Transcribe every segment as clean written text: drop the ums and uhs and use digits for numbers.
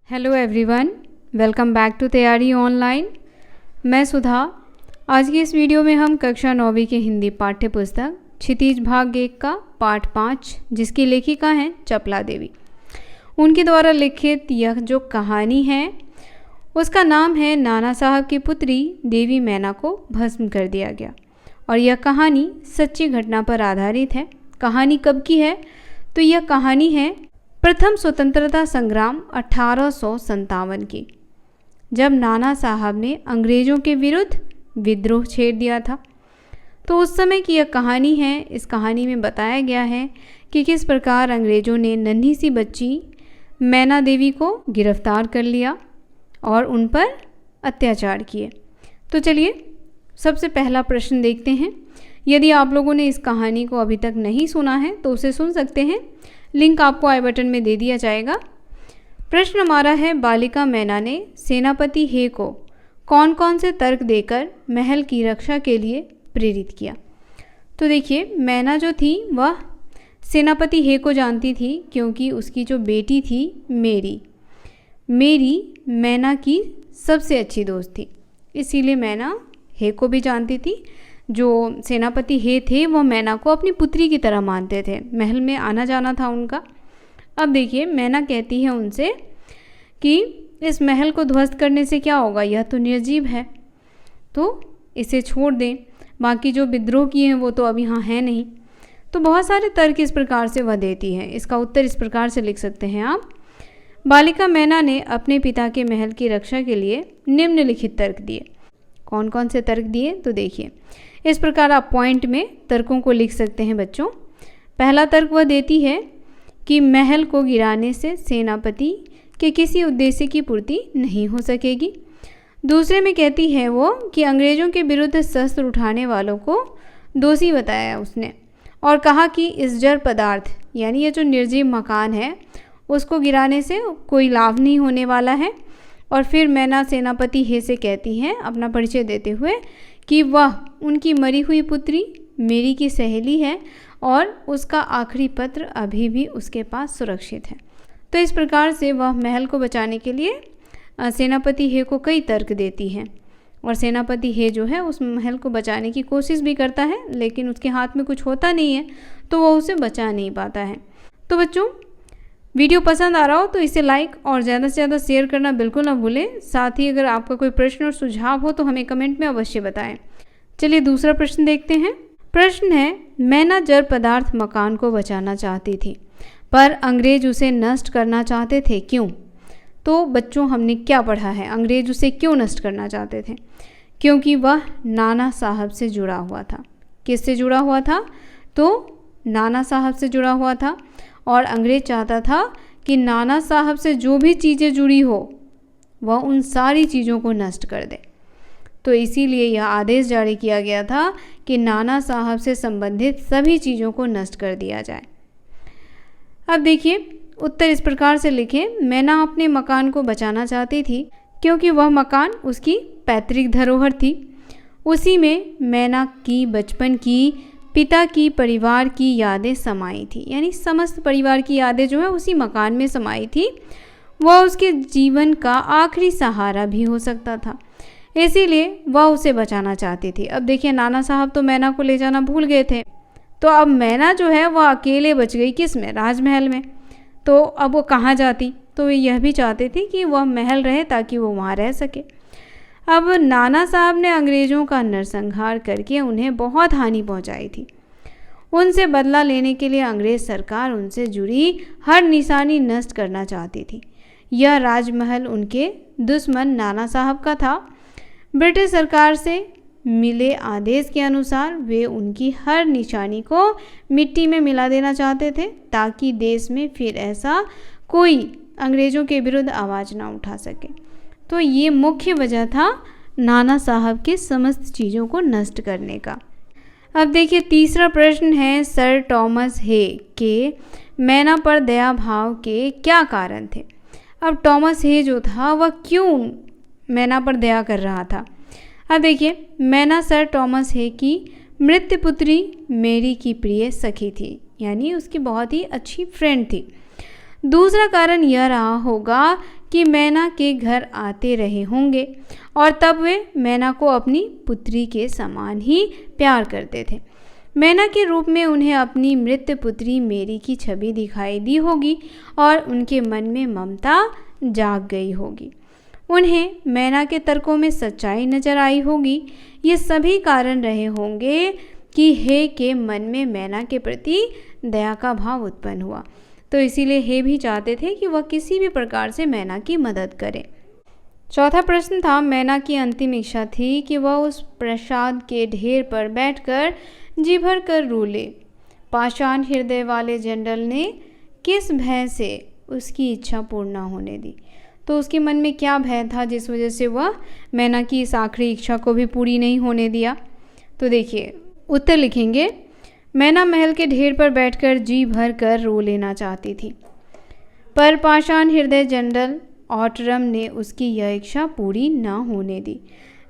Hello everyone, welcome back to Taiyari online. मैं सुधा। आज की इस वीडियो में हम कक्षा 9वीं के हिंदी पाठ्य पुस्तक क्षितिज भाग 1 का पाठ 5, जिसकी लेखिका हैं चपला देवी, उनके द्वारा लिखित यह जो कहानी है उसका नाम है नाना साहब की पुत्री देवी मैना को भस्म कर दिया गया। और यह कहानी सच्ची घटना पर आधारित है। कहानी कब की है? तो यह कहानी है प्रथम स्वतंत्रता संग्राम 1857 की, जब नाना साहब ने अंग्रेज़ों के विरुद्ध विद्रोह छेड़ दिया था। तो उस समय की यह कहानी है। इस कहानी में बताया गया है कि किस प्रकार अंग्रेज़ों ने नन्ही सी बच्ची मैना देवी को गिरफ्तार कर लिया और उन पर अत्याचार किए। तो चलिए सबसे पहला प्रश्न देखते हैं। यदि आप लोगों ने इस कहानी को अभी तक नहीं सुना है तो उसे सुन सकते हैं, लिंक आपको आई बटन में दे दिया जाएगा। प्रश्न हमारा है, बालिका मैना ने सेनापति हे को कौन कौन से तर्क देकर महल की रक्षा के लिए प्रेरित किया? तो देखिए, मैना जो थी वह सेनापति हे को जानती थी, क्योंकि उसकी जो बेटी थी मेरी मैना की सबसे अच्छी दोस्त थी। इसीलिए मैना हे को भी जानती थी। जो सेनापति हे थे वह मैना को अपनी पुत्री की तरह मानते थे। महल में आना जाना था उनका। अब देखिए, मैना कहती है उनसे कि इस महल को ध्वस्त करने से क्या होगा, यह तो निर्जीव है, तो इसे छोड़ दें। बाकी जो विद्रोह किए हैं वो तो अब यहाँ है नहीं। तो बहुत सारे तर्क इस प्रकार से वह देती है। इसका उत्तर इस प्रकार से लिख सकते हैं आप। बालिका मैना ने अपने पिता के महल की रक्षा के लिए निम्नलिखित तर्क दिए। कौन कौन से तर्क दिए? तो देखिए, इस प्रकार आप पॉइंट में तर्कों को लिख सकते हैं बच्चों। पहला तर्क वह देती है कि महल को गिराने से सेनापति के किसी उद्देश्य की पूर्ति नहीं हो सकेगी। दूसरे में कहती है वो कि अंग्रेज़ों के विरुद्ध शस्त्र उठाने वालों को दोषी बताया उसने, और कहा कि इस जड़ पदार्थ यानी ये जो निर्जीव मकान है उसको गिराने से कोई लाभ नहीं होने वाला है। और फिर मैना सेनापति हे से कहती है अपना परिचय देते हुए कि वह उनकी मरी हुई पुत्री मेरी की सहेली है और उसका आखिरी पत्र अभी भी उसके पास सुरक्षित है। तो इस प्रकार से वह महल को बचाने के लिए सेनापति हे को कई तर्क देती है। और सेनापति हे जो है उस महल को बचाने की कोशिश भी करता है, लेकिन उसके हाथ में कुछ होता नहीं है, तो वह उसे बचा नहीं पाता है। तो बच्चों, वीडियो पसंद आ रहा हो तो इसे लाइक और ज़्यादा से ज़्यादा शेयर करना बिल्कुल ना भूलें। साथ ही अगर आपका कोई प्रश्न और सुझाव हो तो हमें कमेंट में अवश्य बताएं। चलिए दूसरा प्रश्न देखते हैं। प्रश्न है, मैना जड़ पदार्थ मकान को बचाना चाहती थी, पर अंग्रेज उसे नष्ट करना चाहते थे, क्यों? तो बच्चों, हमने क्या पढ़ा है? अंग्रेज उसे क्यों नष्ट करना चाहते थे? क्योंकि वह नाना साहब से जुड़ा हुआ था। किससे जुड़ा हुआ था? तो नाना साहब से जुड़ा हुआ था। और अंग्रेज चाहता था कि नाना साहब से जो भी चीज़ें जुड़ी हो वह उन सारी चीज़ों को नष्ट कर दे। तो इसीलिए यह आदेश जारी किया गया था कि नाना साहब से संबंधित सभी चीज़ों को नष्ट कर दिया जाए। अब देखिए, उत्तर इस प्रकार से लिखें। मैना अपने मकान को बचाना चाहती थी क्योंकि वह मकान उसकी पैतृक धरोहर थी। उसी में मैना की बचपन की, पिता की, परिवार की यादें समाई थी। यानी समस्त परिवार की यादें जो है उसी मकान में समाई थी। वह उसके जीवन का आखिरी सहारा भी हो सकता था, इसीलिए वह उसे बचाना चाहती थी। अब देखिए, नाना साहब तो मैना को ले जाना भूल गए थे, तो अब मैना जो है वह अकेले बच गई। किस में? राजमहल में। तो अब वो कहाँ जाती? तो वे यह भी चाहते थे कि वह महल रहे ताकि वो वहाँ रह सके। अब नाना साहब ने अंग्रेज़ों का नरसंहार करके उन्हें बहुत हानि पहुंचाई थी। उनसे बदला लेने के लिए अंग्रेज़ सरकार उनसे जुड़ी हर निशानी नष्ट करना चाहती थी। यह राजमहल उनके दुश्मन नाना साहब का था। ब्रिटिश सरकार से मिले आदेश के अनुसार वे उनकी हर निशानी को मिट्टी में मिला देना चाहते थे, ताकि देश में फिर ऐसा कोई अंग्रेज़ों के विरुद्ध आवाज़ ना उठा सके। तो ये मुख्य वजह था नाना साहब के समस्त चीज़ों को नष्ट करने का। अब देखिए, तीसरा प्रश्न है, सर टॉमस हे के मैना पर दया भाव के क्या कारण थे? अब टॉमस हे जो था वह क्यों मैना पर दया कर रहा था? अब देखिए, मैना सर टॉमस हे की मृत पुत्री मेरी की प्रिय सखी थी, यानी उसकी बहुत ही अच्छी फ्रेंड थी। दूसरा कारण यह रहा होगा कि मैना के घर आते रहे होंगे और तब वे मैना को अपनी पुत्री के समान ही प्यार करते थे। मैना के रूप में उन्हें अपनी मृत पुत्री मेरी की छवि दिखाई दी होगी और उनके मन में ममता जाग गई होगी। उन्हें मैना के तर्कों में सच्चाई नजर आई होगी। ये सभी कारण रहे होंगे कि हे के मन में मैना के प्रति दया का भाव उत्पन्न हुआ। तो इसीलिए हे भी चाहते थे कि वह किसी भी प्रकार से मैना की मदद करे। चौथा प्रश्न था, मैना की अंतिम इच्छा थी कि वह उस प्रसाद के ढेर पर बैठकर जी भर कर रो ले। पाषाण हृदय वाले जनरल ने किस भय से उसकी इच्छा पूर्ण न होने दी? तो उसके मन में क्या भय था जिस वजह से वह मैना की इस आखिरी इच्छा को भी पूरी नहीं होने दिया? तो देखिए उत्तर लिखेंगे, मैना महल के ढेर पर बैठकर जी भर कर रो लेना चाहती थी, पर पाषाण हृदय जनरल ऑटरम ने उसकी यह इच्छा पूरी न होने दी।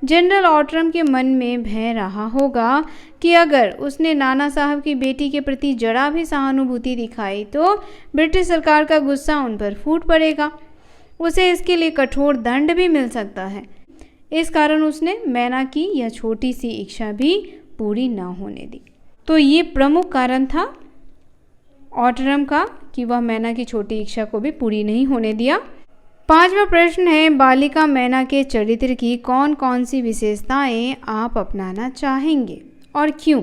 जनरल ऑटरम के मन में भय रहा होगा कि अगर उसने नाना साहब की बेटी के प्रति जरा भी सहानुभूति दिखाई तो ब्रिटिश सरकार का गुस्सा उन पर फूट पड़ेगा, उसे इसके लिए कठोर दंड भी मिल सकता है। इस कारण उसने मैना की यह छोटी सी इच्छा भी पूरी न होने दी। तो ये प्रमुख कारण था ऑटरम का कि वह मैना की छोटी इच्छा को भी पूरी नहीं होने दिया। पांचवा प्रश्न है, बालिका मैना के चरित्र की कौन कौन सी विशेषताएं आप अपनाना चाहेंगे और क्यों?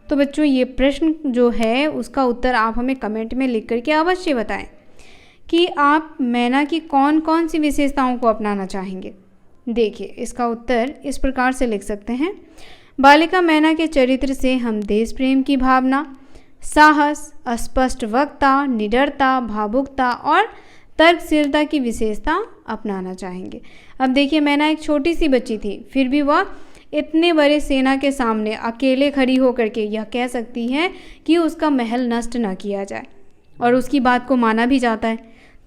तो बच्चों ये प्रश्न जो है उसका उत्तर आप हमें कमेंट में लिख करके अवश्य बताएं कि आप मैना की कौन कौन सी विशेषताओं को अपनाना चाहेंगे। देखिए इसका उत्तर इस प्रकार से लिख सकते हैं, बालिका मैना के चरित्र से हम देश प्रेम की भावना, साहस, अस्पष्ट वक्ता, निडरता, भावुकता और तर्कशीलता की विशेषता अपनाना चाहेंगे। अब देखिए मैना एक छोटी सी बच्ची थी, फिर भी वह इतने बड़े सेना के सामने अकेले खड़ी होकर के यह कह सकती है कि उसका महल नष्ट न किया जाए और उसकी बात को माना भी जाता है।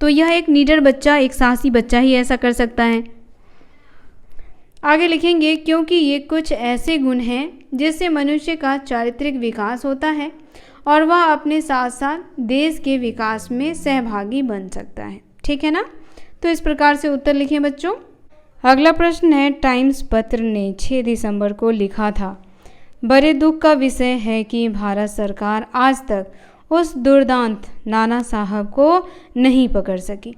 तो यह एक निडर बच्चा, एक साहसी बच्चा ही ऐसा कर सकता है। आगे लिखेंगे, क्योंकि ये कुछ ऐसे गुण हैं जिससे मनुष्य का चारित्रिक विकास होता है और वह अपने साथ साथ देश के विकास में सहभागी बन सकता है। ठीक है ना? तो इस प्रकार से उत्तर लिखें बच्चों। अगला प्रश्न है, टाइम्स पत्र ने 6 दिसंबर को लिखा था, बड़े दुख का विषय है कि भारत सरकार आज तक उस दुर्दांत नाना साहब को नहीं पकड़ सकी।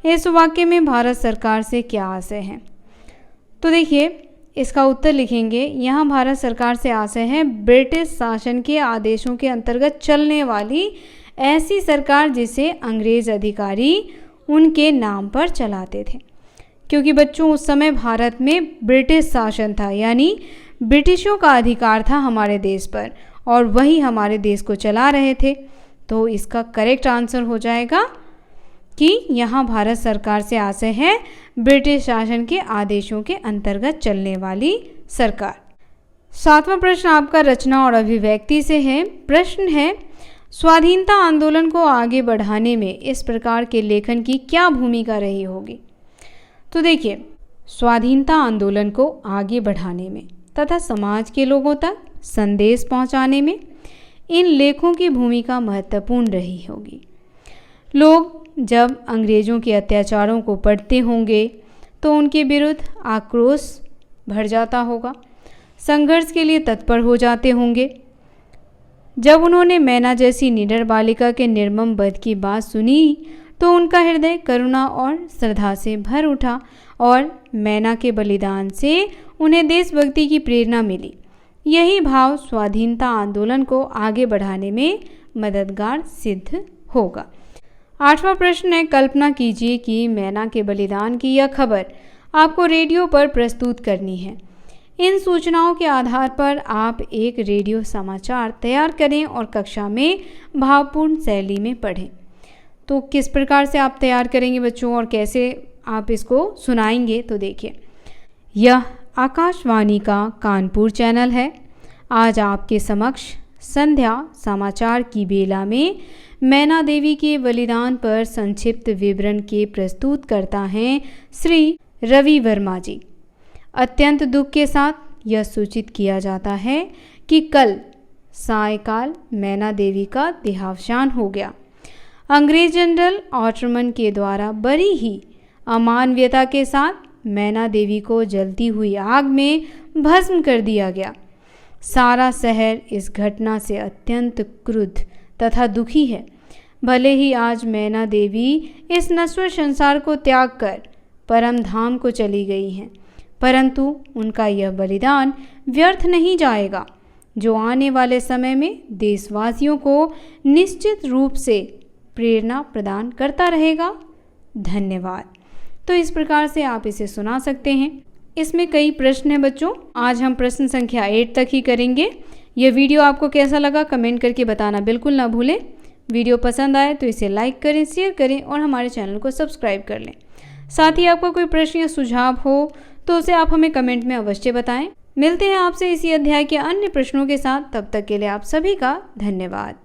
इस वाक्य में भारत सरकार से क्या आशय है? तो देखिए इसका उत्तर लिखेंगे, यहाँ भारत सरकार से आशय है ब्रिटिश शासन के आदेशों के अंतर्गत चलने वाली ऐसी सरकार जिसे अंग्रेज अधिकारी उनके नाम पर चलाते थे। क्योंकि बच्चों उस समय भारत में ब्रिटिश शासन था, यानी ब्रिटिशों का अधिकार था हमारे देश पर और वही हमारे देश को चला रहे थे। तो इसका करेक्ट आंसर हो जाएगा कि यहाँ भारत सरकार से आशय है ब्रिटिश शासन के आदेशों के अंतर्गत चलने वाली सरकार। 7वां प्रश्न आपका रचना और अभिव्यक्ति से है। प्रश्न है, स्वाधीनता आंदोलन को आगे बढ़ाने में इस प्रकार के लेखन की क्या भूमिका रही होगी? तो देखिए स्वाधीनता आंदोलन को आगे बढ़ाने में तथा समाज के लोगों तक संदेश पहुंचाने में इन लेखों की भूमिका महत्वपूर्ण रही होगी। लोग जब अंग्रेज़ों के अत्याचारों को पढ़ते होंगे तो उनके विरुद्ध आक्रोश भर जाता होगा, संघर्ष के लिए तत्पर हो जाते होंगे। जब उन्होंने मैना जैसी निडर बालिका के निर्मम वध की बात सुनी तो उनका हृदय करुणा और श्रद्धा से भर उठा और मैना के बलिदान से उन्हें देशभक्ति की प्रेरणा मिली। यही भाव स्वाधीनता आंदोलन को आगे बढ़ाने में मददगार सिद्ध होगा। 8वां प्रश्न है, कल्पना कीजिए कि मैना के बलिदान की यह खबर आपको रेडियो पर प्रस्तुत करनी है। इन सूचनाओं के आधार पर आप एक रेडियो समाचार तैयार करें और कक्षा में भावपूर्ण शैली में पढ़ें। तो किस प्रकार से आप तैयार करेंगे बच्चों और कैसे आप इसको सुनाएंगे? तो देखिए, यह आकाशवाणी का कानपुर चैनल है। आज आपके समक्ष संध्या समाचार की बेला में मैना देवी के बलिदान पर संक्षिप्त विवरण के प्रस्तुत करता हैं श्री रवि वर्मा जी। अत्यंत दुख के साथ यह सूचित किया जाता है कि कल सायकाल मैना देवी का देहावसान हो गया। अंग्रेज जनरल ऑटरमन के द्वारा बड़ी ही अमानवीयता के साथ मैना देवी को जलती हुई आग में भस्म कर दिया गया। सारा शहर इस घटना से अत्यंत क्रुद्ध तथा दुखी है। भले ही आज मैना देवी इस नश्वर संसार को त्याग कर परम धाम को चली गई हैं, परंतु उनका यह बलिदान व्यर्थ नहीं जाएगा, जो आने वाले समय में देशवासियों को निश्चित रूप से प्रेरणा प्रदान करता रहेगा। धन्यवाद। तो इस प्रकार से आप इसे सुना सकते हैं। इसमें कई प्रश्न हैं बच्चों। आज हम प्रश्न संख्या 8 तक ही करेंगे। यह वीडियो आपको कैसा लगा कमेंट करके बताना बिल्कुल ना भूलें। वीडियो पसंद आए तो इसे लाइक करें, शेयर करें और हमारे चैनल को सब्सक्राइब कर लें। साथ ही आपका कोई प्रश्न या सुझाव हो तो उसे आप हमें कमेंट में अवश्य बताएं। मिलते हैं आपसे इसी अध्याय के अन्य प्रश्नों के साथ। तब तक के लिए आप सभी का धन्यवाद।